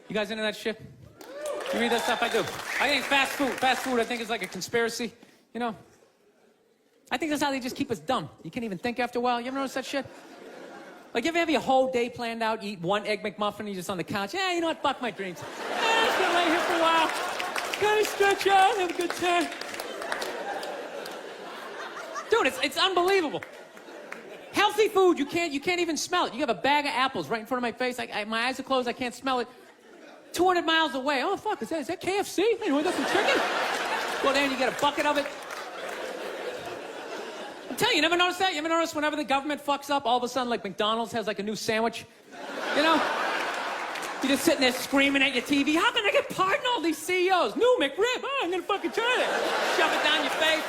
You guys into that shit? You read that stuff? I do. I think fast food, I think is like a conspiracy, you know? I think that's how they just keep us dumb. You can't even think after a while. You ever notice that shit? Like, you ever have your whole day planned out, eat one Egg McMuffin, you're just on the couch? Yeah, you know what? Fuck my dreams. I'm just gonna lay here for a while. Kind of stretch out, have a good time. Dude, it's unbelievable. Healthy food, you can't even smell it. You have a bag of apples right in front of my face. My eyes are closed, I can't smell it. 200 miles away. Oh, fuck, is that KFC? Hey, you want some chicken? Go there and you get a bucket of it. I'm telling you, you never notice that? You ever notice whenever the government fucks up, all of a sudden, like, McDonald's has, like, a new sandwich? You know? You're just sitting there screaming at your TV. How can I get pardoned all these CEOs? New McRib. Oh, I'm gonna fucking try it. Shove it down your face.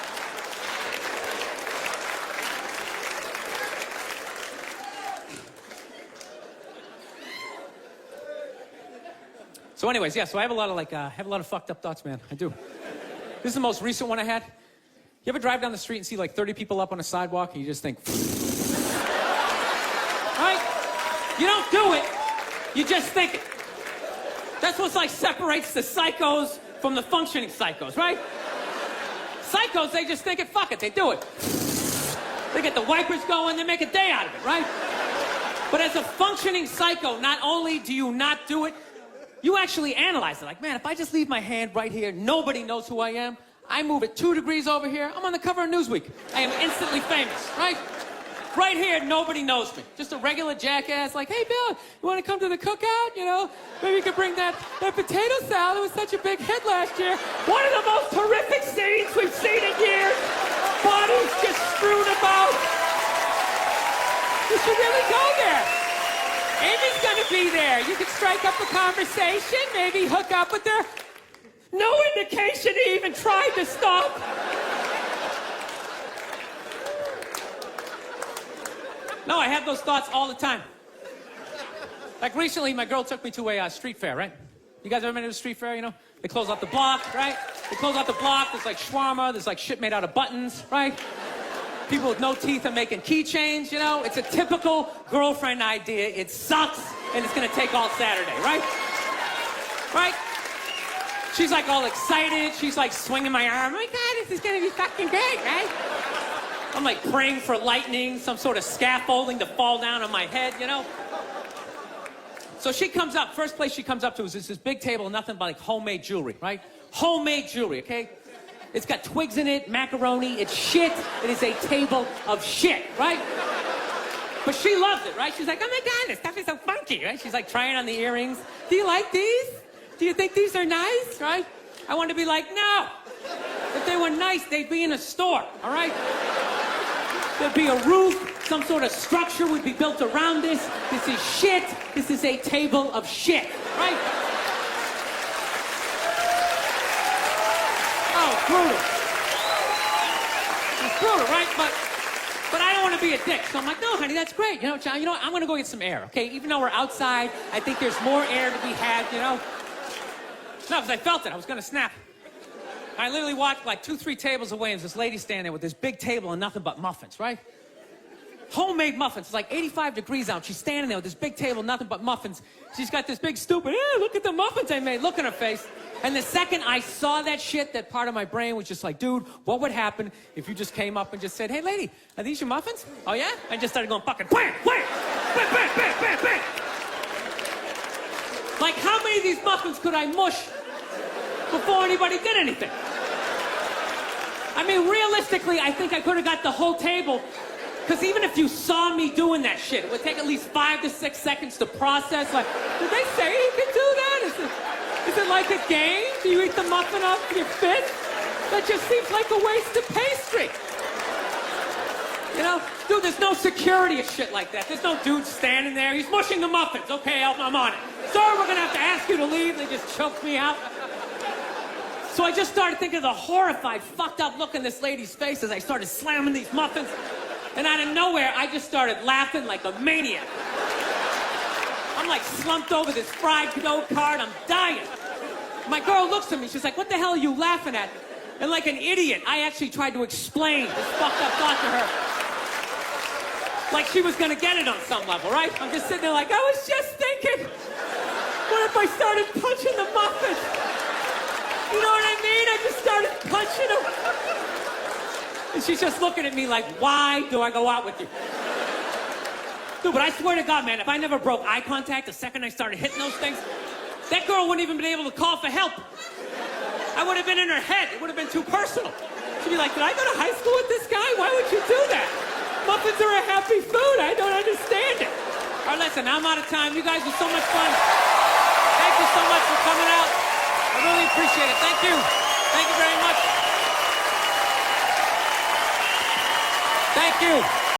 So anyways, yeah, so I have a lot of fucked up thoughts, man. I do. This is the most recent one I had. You ever drive down the street and see like 30 people up on a sidewalk and you just think, right? You don't do it, you just think it. That's what's like separates the psychos from the functioning psychos, right? Psychos, they just think it, fuck it, they do it. They get the wipers going, they make a day out of it, right? But as a functioning psycho, not only do you not do it, you actually analyze it. Like, man, if I just leave my hand right here, nobody knows who I am. I move it 2 degrees over here, I'm on the cover of Newsweek. I am instantly famous, right? Right here, nobody knows me. Just a regular jackass like, hey, Bill, you want to come to the cookout? You know, maybe you could bring that potato salad. It was such a big hit last year. One of the most horrific scenes we've seen in years. Bodies just strewn about. You should really go there. Amy's gonna be there. You could strike up a conversation, maybe hook up with her. No indication he even tried to stop. No, I have those thoughts all the time. Like recently, my girl took me to a street fair, right? You guys ever been to a street fair, you know? They close out the block, right? They close out the block, there's like shawarma, there's like shit made out of buttons, right? People with no teeth are making keychains, you know? It's a typical girlfriend idea. It sucks, and it's gonna take all Saturday, right? Right? She's like all excited. She's like swinging my arm. Oh my God, this is gonna be fucking great, right? I'm like praying for lightning, some sort of scaffolding to fall down on my head, you know? So she comes up, first place she comes up to is this big table, nothing but like homemade jewelry, right? Homemade jewelry, okay? It's got twigs in it, macaroni, it's shit. It is a table of shit, right? But she loves it, right? She's like, oh my God, this stuff is so funky, right? She's like trying on the earrings. Do you like these? Do you think these are nice, right? I want to be like, no. If they were nice, they'd be in a store, all right? There'd be a roof, some sort of structure would be built around this. This is shit. This is a table of shit, right? Oh, brutal. It's brutal, right? But I don't want to be a dick. So I'm like, no, honey, that's great. You know, John, you know what? I'm going to go get some air, okay? Even though we're outside, I think there's more air to be had, you know? No, because I felt it. I was going to snap. I literally walked like 2-3 tables away, and there's this lady standing there with this big table and nothing but muffins, right? Homemade muffins. It's like 85 degrees out. She's standing there with this big table, nothing but muffins. She's got this big stupid, look at the muffins I made. Look in her face. And the second I saw that shit, that part of my brain was just like, dude, what would happen if you just came up and just said, hey, lady, are these your muffins? Oh, yeah? And just started going fucking bang, bang, bang, bang, bang, bang, bang. Like, how many of these muffins could I mush before anybody did anything? I mean, realistically, I think I could have got the whole table. Because even if you saw me doing that shit, it would take at least 5 to 6 seconds to process. Like, did they say you could do that? Is it like a game? Do you eat the muffin off your fist? That just seems like a waste of pastry. You know? Dude, Dude, there's no security or shit like that. There's no dude standing there. He's mushing the muffins. Okay, I'm on it. Sorry, we're gonna have to ask you to leave. They just choked me out. So I just started thinking of the horrified, fucked up look in this lady's face as I started slamming these muffins. And out of nowhere, I just started laughing like a maniac. I'm like slumped over this fried dough cart. I'm dying. My girl looks at me. She's like, what the hell are you laughing at? And like an idiot, I actually tried to explain this fucked up thought to her. Like she was gonna get it on some level, right? I'm just sitting there like, I was just thinking, what if I started punching the muffins? You know what I mean? I just started punching them. And she's just looking at me like, why do I go out with you? Dude, but I swear to God, man, if I never broke eye contact the second I started hitting those things, that girl wouldn't even been able to call for help. I would have been in her head. It would have been too personal. She'd be like, did I go to high school with this guy? Why would you do that? Muffins are a happy food. I don't understand it. All right, listen, I'm out of time. You guys were so much fun. Thank you so much for coming out. I really appreciate it. Thank you. Thank you very much. Thank you.